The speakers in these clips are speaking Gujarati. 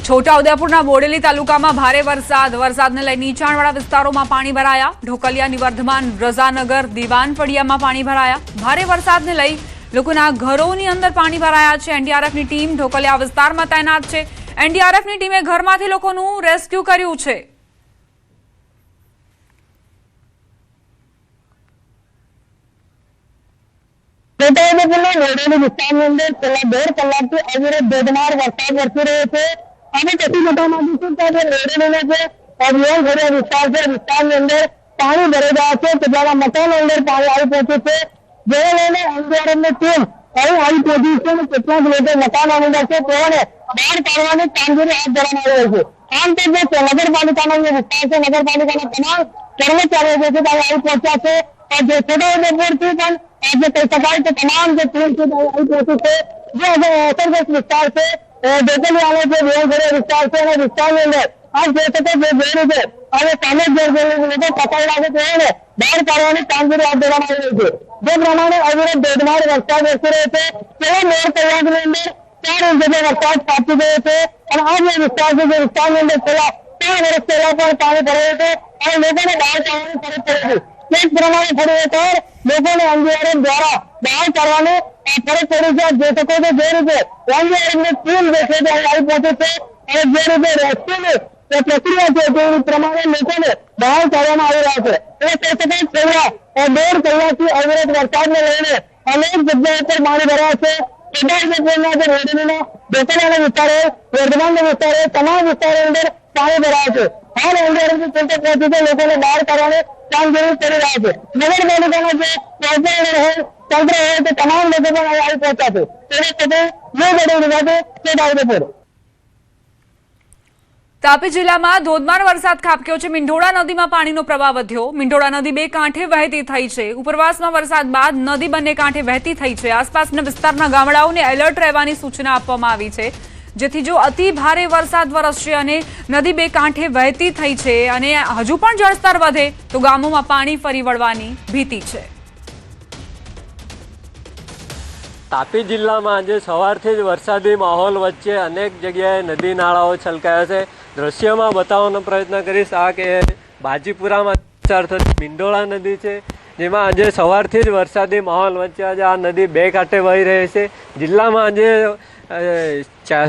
છોટાઉદેપુરના બોડેલી તાલુકામાં ભારે વરસાદને લઈ નીચાણવાળા વિસ્તારોમાં પાણી ભરાયા। ઢોકલિયાની વર્ધમાન, રઝાનગર, દીવાનપડિયામાં પાણી ભરાયા। ભારે વરસાદને લઈ લોકોના ઘરોની અંદર પાણી ભરાયા છે। એનડીઆરએફની ટીમ ઢોકલિયા વિસ્તારમાં તૈનાત છે। એનડીઆરએફની ટીમે ઘરમાંથી લોકોનું રેસ્ક્યુ કર્યું છે। છોટાઉદેપુરના બોડેલી વિસ્તારની અંદર છેલ્લા 1.5 કલાકથી અવિરત ધોધમાર વરસાદ વરસી રહ્યો છે। અમે તેથી બતાવવા માંગુ છું કે બોડેલીનો જે અભિયાન વિસ્તાર છે, વિસ્તારની અંદર પાણી ભરાઈ ગયા છે। કેટલાક મકાનો અંદર પાણી આવી પહોંચ્યું છે, જેને લઈને એનડીઆરએફની ટીમ આવી પહોંચી છે અને કેટલાક લોકો મકાનો અંદર છે તેઓને બહાર કાઢવાની કામગીરી હાથ ધરવામાં આવી રહી છે। આમ તો જે નગરપાલિકાનો જે વિસ્તાર છે, નગરપાલિકાના તમામ કર્મચારીઓ જે છે તે આવી પહોંચ્યા છે। જે છોટાઉદેપુરથી પણ જે કહી શકાય કે તમામ જે ટીમ છે આવી પહોંચી છે। જે અસરગ્રસ્ત વિસ્તાર છે, ઢોકલિયાનો જે વેલઘેરો વિસ્તાર છે અને વિસ્તારની અંદર આ જે છે તે જોઈ છે અને સામે જે લોકો પકડેલા છે તેઓને બહાર કાઢવાની કામગીરી હાથ ધરવામાં આવી રહી છે। જે પ્રમાણે અવિરત ધોધમાર વરસાદ વરસી રહ્યો છે, તેઓ 1.5 કલાકની અંદર 4 ઇંચ જેટલો વરસાદ ખાબકી ગયો છે અને આ જે વિસ્તાર છે તે વિસ્તારની અંદર છેલ્લા 3 વર્ષ પહેલા પણ પાણી ભરાયું છે અને લોકોને બહાર કાઢવાની ફરજ પડી છે। તે જ પ્રમાણે ફરી એકવાર લોકોને એનડીઆરએફ દ્વારા બહાર કાઢવાની ફરજ પડી છે। જે શકો છો જે રીતે એનડીઆરએફની ટીમ જે છે તે આવી પહોંચી છે અને જે રીતે રેસ્ક્યુની જે પ્રક્રિયા છે તે પ્રમાણે લોકોને બહાર કાઢવામાં આવી રહ્યા છે। એટલે તે છતાં છેલ્લા 1.5 કલાકથી અવિરત વરસાદને લઈને અનેક જગ્યાઓ પર પાણી ભરાયા છે। છોટાઉદેપુરના જે બોડેલીના ઢોકલિયાના વિસ્તારો, વર્ધમાનના વિસ્તારો, તમામ વિસ્તારો અંદર પાણી ભરાયા છે। હાલ એનડીઆરએફની ટીમ પહોંચી છે, લોકોને બહાર કાઢવાની કામગીરી કરી રહ્યા છે। નગરપાલિકાના જે કોર્પોરેટર હોય, તંત્ર હોય તે તમામ લોકો પણ આવી પહોંચ્યા છે। તેની સાથે હું બોડેલી સાથે છોટાઉદેપુર। તાપી જિલ્લામાં ધોધમાર વરસાદ ખાબક્યો છે। મીંઢોળા નદીમાં પાણીનો પ્રવાહ વધ્યો। મીંઢોળા નદી 2 કાંઠે વહેતી થઈ છે। ઉપરવાસમાં વરસાદ બાદ નદી બંને કાંઠે વહેતી થઈ છે। આસપાસના વિસ્તારના ગામડાઓને એલર્ટ રહેવાની સૂચના આપવામાં આવી છે, જેથી જો અતિ ભારે વરસાદ વરસશે અને નદી 2 કાંઠે વહેતી થઈ છે અને હજુ પણ જળસ્તર વધે તો ગામોમાં પાણી ફરી વળવાની ભીતિ છે। તાપી જિલ્લામાં આજે સવારથી જ વરસાદી માહોલ વચ્ચે અનેક જગ્યાએ નદી નાળાઓ છલકાયા છે। દ્રશ્યમાં બતાવવાનો પ્રયત્ન કરીશ। આ કે બાજીપુરામાં પસાર થતી મીંઢોળા નદી છે, જેમાં આજે સવારથી જ વરસાદી માહોલ વચ્ચે આજે આ નદી 2 કાંઠે વહી રહી છે। જિલ્લામાં આજે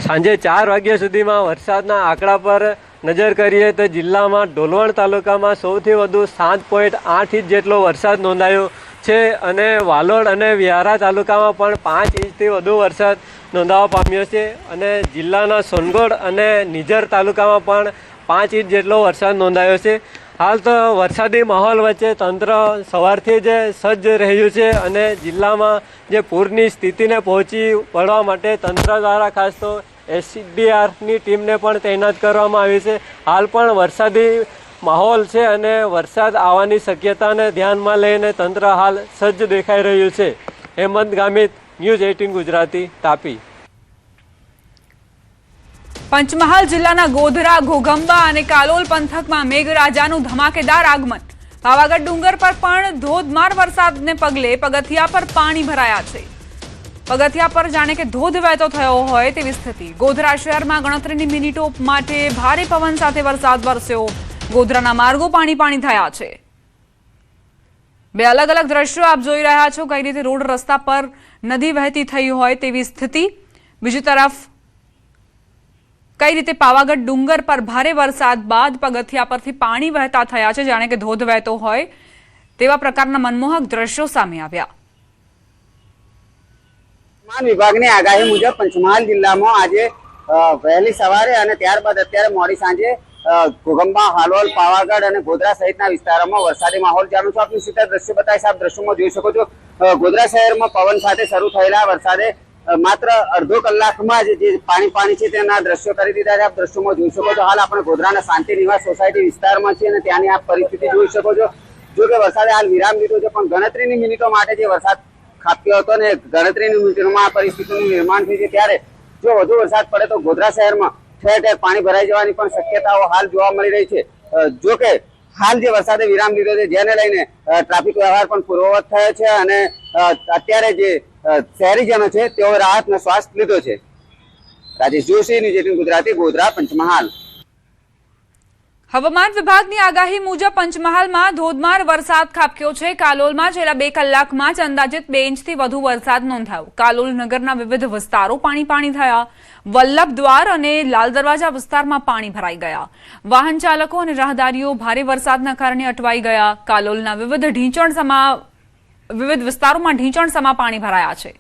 સાંજે 4 વાગ્યા સુધીમાં વરસાદના આંકડા પર નજર કરીએ તો જિલ્લામાં ઢોલવણ તાલુકામાં સૌથી વધુ 7.8 ઇંચ જેટલો વરસાદ નોંધાયો છે અને વાલોડ અને વ્યારા તાલુકામાં પણ 5 ઇંચથી વધુ વરસાદ નોંધાવા પામ્યો છે અને જિલ્લાના સોનગઢ અને નિઝર તાલુકામાં પણ 5 ઇંચ જેટલો વરસાદ નોંધાયો છે। હાલ તો વરસાદી માહોલ વચ્ચે તંત્ર સવારથી જ સજ્જ રહ્યું છે અને જિલ્લામાં જે પૂરની સ્થિતિને પહોંચી વળવા માટે તંત્ર દ્વારા ખાસ તો એસડીઆરએફની ટીમને પણ તૈનાત કરવામાં આવી છે। હાલ પણ વરસાદી માહોલ છે અને વરસાદ આવવાની શક્યતાને ધ્યાનમાં લઈને તંત્ર હાલ સજ્જ દેખાઈ રહ્યું છે। હેમંત ગામિત, ન્યૂઝ 18 ગુજરાતી, તાપી। પંચમહાલ જિલ્લાના ગોધરા, ઘોઘંબા અને કાલોલ પંથકમાં મેઘરાજાનું ધમાકેદાર આગમન। પાવાગઢ ડુંગર પર પણ ધોધમાર વરસાદને પગલે પગથિયા પર પાણી ભરાયા છે। પગથિયા પર જાણે કે ધોધ વહેતો થયો હોય તેવી સ્થિતિ। ગોધરા શહેરમાં ગણતરીની મિનિટો માટે ભારે પવન સાથે વરસાદ વરસ્યો। ગોધરાના માર્ગો પાણી થયા છે। 2 અલગ અલગ દ્રશ્યો આપ જોઈ રહ્યા છો, કઈ રીતે રોડ રસ્તા પર નદી વહેતી થઈ હોય તેવી સ્થિતિ। બીજી તરફ કઈ રીતે પાવાગઢ ડુંગર પર ભારે વરસાદ બાદ પગથિયા પરથી પાણી વહેતા થયા છે, જાણે કે ધોધ વહેતો હોય તેવા પ્રકારના મનમોહક દ્રશ્યો સામે આવ્યા। હવામાન વિભાગની આગાહી મુજબ પંચમહાલ જિલ્લામાં આજે વહેલી સવારે અને ત્યારબાદ અત્યારે મોડી સાંજે ઘોઘંબા, હાલોલ, પાવાગઢ અને ગોધરા સહિતના વિસ્તારોમાં વરસાદી માહોલ ચાલુ છે। આપની સીધા દ્રશ્ય બતાવીશ। આપ દ્રશ્યોમાં જોઈ શકો છો ગોધરા શહેરમાં પવન સાથે શરૂ થયેલા વરસાદે માત્ર અડધો કલાકમાં જ જે પાણી છે તેના દ્રશ્યો કરી દીધા છે। આપ દ્રશ્યોમાં જોઈ શકો છો હાલ આપણે ગોધરાના શાંતિ નિવાસ સોસાયટી વિસ્તારમાં છીએ અને ત્યાંની આપ પરિસ્થિતિ જોઈ શકો છો। જો કે વરસાદે હાલ વિરામ લીધો છે, પણ ગણતરીની મિનિટો માટે જે વરસાદ ખાબક્યો હતો ને ગણતરીની મિનિટોમાં આ પરિસ્થિતિનું નિર્માણ થયું છે, ત્યારે જો વધુ વરસાદ પડે તો ગોધરા શહેરમાં ઠેર ઠેર પાણી ભરાઈ જવાની પણ શક્યતાઓ હાલ જોવા મળી રહી છે। જો કે હાલ જે વરસાદે વિરામ લીધો છે, જેને લઈને ટ્રાફિક વ્યવહાર પણ પૂર્વવત થયો છે અને અત્યારે જે શહેરીજનો છે તેઓ રાહતનો શ્વાસ લીધો છે। રાજેશ જોશી, ન્યૂઝ 18 ગુજરાતી, ગોધરા, પંચમહાલ। હવામાન વિભાગની આગાહી મુજબ પંચમહાલમાં ધોધમાર વરસાદ ખાબક્યો છે। કાલોલમાં છેલ્લા 2 કલાકમાં જ અંદાજિત 2 ઇંચથી વધુ વરસાદ નોંધાયો। કાલોલ નગરના વિવિધ વિસ્તારો પાણી થયા। વલ્લભ દ્વાર અને લાલ દરવાજા વિસ્તારમાં પાણી ભરાઈ ગયા। વાહન ચાલકો અને રાહદારીઓ ભારે વરસાદના કારણે અટવાઈ ગયા। કાલોલના વિવિધ વિસ્તારોમાં ઢીંચણસમા પાણી ભરાયા છે।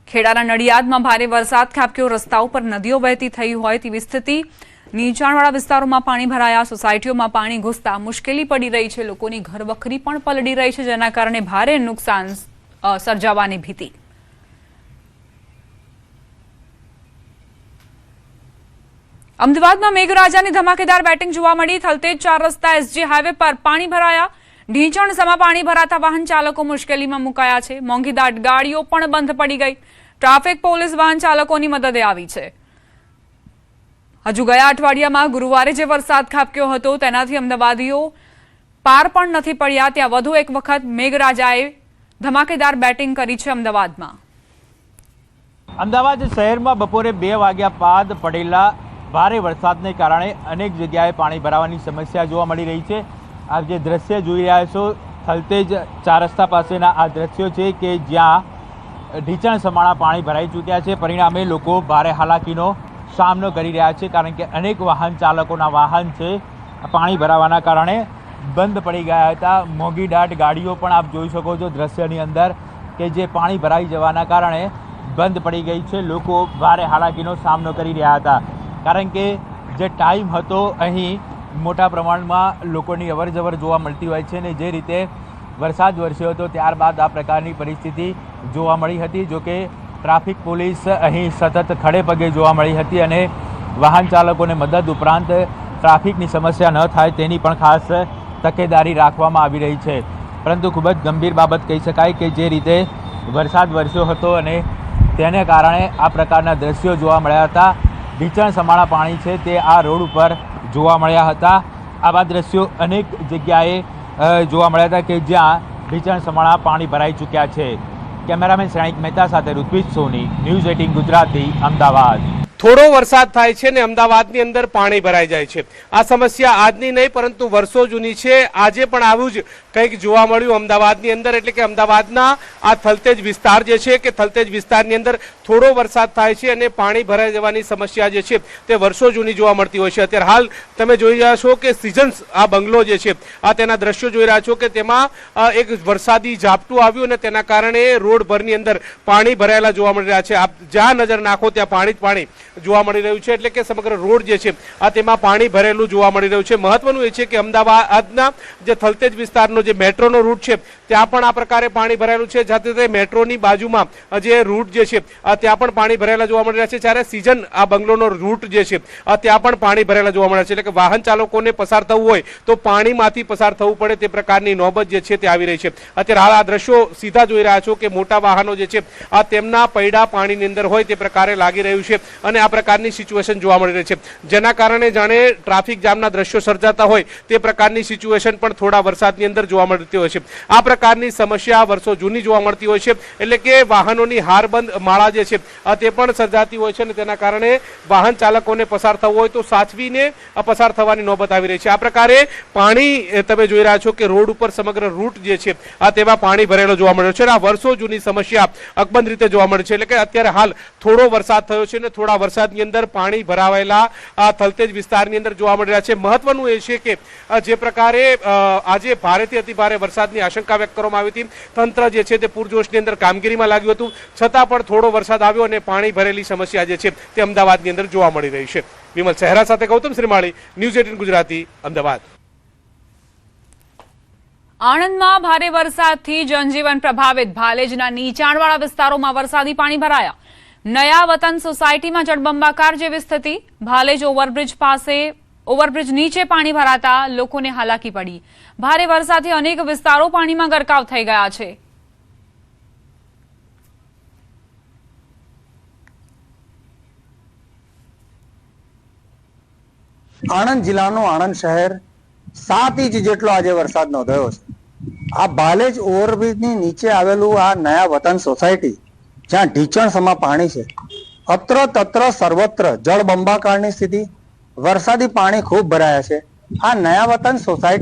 ખેડાના નડિયાદમાં ભારે વરસાદ ખાબક્યો। રસ્તાઓ પર નદીઓ વહેતી થઈ હોય તેવી સ્થિતિ। નીચાણવાળા વિસ્તારોમાં પાણી ભરાયા। સોસાયટીઓમાં પાણી ઘૂસતા મુશ્કેલી પડી રહી છે। લોકોની ઘરવખરી પણ પલળી રહી છે, જેના કારણે ભારે નુકસાન સર્જાવાની ભીતિ। અમદાવાદમાં મેઘરાજાની ધમાકેદાર બેટિંગ જોવા મળી। થલતેજ 4 રસ્તા એસજી હાઈવે પર પાણી ભરાયા। ઢીંચણસમા પાણી ભરાતા વાહન ચાલકો મુશ્કેલીમાં મુકાયા છે। મોંઘીદાટ ગાડીઓ પણ બંધ પડી ગઈ। ટ્રાફિક પોલીસ વાહન ચાલકોની મદદે આવી છે। હજુ ગયા અઠવાડિયામાં ગુરુવારે જે વરસાદ ખાબક્યો હતો તેનાથી અમદાવાદીઓ પાર પણ નથી પડ્યા। ત્યાં વધુ એક વખત મેઘરાજાએ ધમાકેદાર બેટિંગ કરી છે। અમદાવાદ શહેરમાં બપોરે 2 વાગ્યા બાદ પડેલા ભારે વરસાદને કારણે અનેક જગ્યાએ પાણી ભરાવાની સમસ્યા જોવા મળી રહી છે। આપ જે દ્રશ્ય જોઈ રહ્યા છો, થલતેજ 4 રસ્તા પાસેના આ દ્રશ્યો છે કે જ્યાં ઢીંચણ સમાણા પાણી ભરાઈ ચૂક્યા છે। પરિણામે લોકો ભારે હાલાકીનો સામનો કરી રહ્યા છે, કારણ કે અનેક વાહન ચાલકોના વાહન છે પાણી ભરાવાના કારણે બંધ પડી ગયા હતા। મોંઘીદાટ ગાડીઓ પણ આપ જોઈ શકો છો દ્રશ્યની અંદર કે જે પાણી ભરાઈ જવાના કારણે બંધ પડી ગઈ છે। લોકો ભારે હાલાકીનો સામનો કરી રહ્યા હતા, કારણ કે જે ટાઈમ હતો અહીં મોટા પ્રમાણમાં લોકોની અવરજવર જોવા મળતી હોય છે, ને જે રીતે વરસાદ વરસ્યો હતો ત્યારબાદ આ પ્રકારની પરિસ્થિતિ જોવા મળી હતી। જોકે ટ્રાફિક પોલીસ અહીં સતત ખડે પગે જોવા મળી હતી અને વાહન ચાલકોને મદદ ઉપરાંત ટ્રાફિકની સમસ્યા ન થાય તેની પણ ખાસ તકેદારી રાખવામાં આવી રહી છે। પરંતુ ખૂબ જ ગંભીર બાબત કહી શકાય કે જે રીતે વરસાદ વરસ્યો હતો અને તેને કારણે આ પ્રકારના દ્રશ્યો જોવા મળ્યા હતા। ઢીંચણ સમાણા પાણી છે તે આ રોડ ઉપર જોવા મળ્યા હતા। આવા દ્રશ્યો અનેક જગ્યાએ જોવા મળ્યા હતા કે જ્યાં ઢીંચણ સમાણા પાણી ભરાઈ ચૂક્યા છે। કેમેરામેન શ્રેણિક મહેતા સાથે ઋત્વિજ સોની, ન્યૂઝ 18 ગુજરાતી, અમદાવાદ। થોડો વરસાદ થાય છે ને અમદાવાદની અંદર પાણી ભરાઈ જાય છે। આ સમસ્યા આજની નહીં પરંતુ વર્ષો જૂની છે। આજે પણ આવું જ કંઈક જોવા મળ્યું અમદાવાદની અંદર, એટલે કે અમદાવાદના આ થલતેજ વિસ્તાર જે છે કે થલતેજ વિસ્તારની અંદર થોડો વરસાદ થાય છે અને પાણી ભરાઈ જવાની સમસ્યા જે છે તે વર્ષો જૂની જોવા મળતી હોય છે। અત્યારે હાલ તમે જોઈ રહ્યા છો કે સિઝન્સ આ બંગલો જે છે આ તેના દ્રશ્યો જોઈ રહ્યા છો કે તેમાં એક વરસાદી ઝાપટું આવ્યું અને તેના કારણે રોડ ભરની અંદર પાણી ભરાયેલા જોવા મળી રહ્યા છે। આપ જ્યાં નજર નાખો ત્યાં પાણી જ પાણી જોવા મળી રહ્યું છે, એટલે કે સમગ્ર રોડ જે છે આ તેમાં પાણી ભરેલું જોવા મળી રહ્યું છે। મહત્વનું એ છે કે અમદાવાદના જે થલતેજ વિસ્તારનો જે મેટ્રોનો રૂટ છે ત્યાં પણ આ પ્રકારે પાણી ભરાયેલું છે। સાથે મેટ્રોની બાજુમાં જે રૂટ જે છે ત્યાં પણ પાણી ભરેલા જોવા મળી રહ્યા છે। જ્યારે સિઝન આ બંગલોનો રૂટ જે છે ત્યાં પણ પાણી ભરેલા જોવા મળે છે, એટલે કે વાહન ચાલકોને પસાર થવું હોય તો પાણીમાંથી પસાર થવું પડે તે પ્રકારની નોબત જે છે તે આવી રહી છે। અત્યારે હાલ આ દ્રશ્યો સીધા જોઈ રહ્યા છો કે મોટા વાહનો જે છે આ તેમના પૈડા પાણીની અંદર હોય તે પ્રકારે લાગી રહ્યું છે અને આ પ્રકારની સિચ્યુએશન જોવા મળી રહી છે, જેના કારણે જાણે ટ્રાફિક જામના દ્રશ્યો સર્જાતા હોય તે પ્રકારની સિચ્યુએશન પણ થોડા વરસાદની અંદર જોવા મળતી હોય છે। આ પ્રકારની સમસ્યા વર્ષો જૂની જોવા મળતી હોય છે, એટલે કે વાહનોની હારબંધ માળા જે છે તે પણ સર્જાતી હોય છે અને તેના કારણે વાહન ચાલકોને પસાર થવું હોય તો સાચવીને પસાર થવાની નોબત આવી રહી છે। આ પ્રકારે પાણી તમે જોઈ રહ્યા છો કે રોડ ઉપર સમગ્ર રૂટ જે છે તેમાં પાણી ભરેલો જોવા મળ્યો છે। આ વર્ષો જૂની સમસ્યા અકબંધ રીતે જોવા મળે છે, એટલે કે અત્યારે હાલ થોડો વરસાદ થયો છે અને થોડા વરસાદની અંદર પાણી ભરાવેલા આ થલતેજ વિસ્તારની અંદર જોવા મળી રહ્યા છે। મહત્વનું એ છે કે જે પ્રકારે આજે ભારેથી અતિ ભારે વરસાદની આશંકા વ્યક્ત કરવામાં આવી હતી, તંત્ર જે છે તે પૂરજોશની અંદર કામગીરીમાં લાગ્યું હતું, છતાં પણ થોડો વરસાદ આવ્યો અને પાણી ભરેલી સમસ્યા જે છે તે અમદાવાદની અંદર જોવા મળી રહી છે। વિમલ સહેરા સાથે ગૌતમ શ્રીમાળી, ન્યૂઝ 18 ગુજરાતી, અમદાવાદ। આણંદમાં ભારે વરસાદથી જનજીવન પ્રભાવિત। ભાલેજના નીચાણવાળા વિસ્તારોમાં વરસાદી પાણી ભરાયા। નયા વતન સોસાયટીમાં જળબંબાકાર જેવી સ્થિતિ। ભાલેજ ઓવરબ્રિજ નીચે પાણી ભરાતા લોકોને હાલાકી પડી। ભારે વરસાદથી અનેક વિસ્તારો પાણીમાં ગરકાવ થઈ ગયા છે। આણંદ જિલ્લાનું આણંદ શહેર 7 ઇંચ જેટલો આજે વરસાદ નોંધાયો છે। આ ભાલેજ ઓવરબ્રિજની નીચે આવેલું આ નયા વતન સોસાયટી જ્યાં ઢીચણસમા પાણી છે, અત્ર તત્ર સર્વત્ર જળબંબાકારની સ્થિતિ, વરસાદી પાણી ખૂબ ભરાયા છે. આ નયા વતન સોસાયટી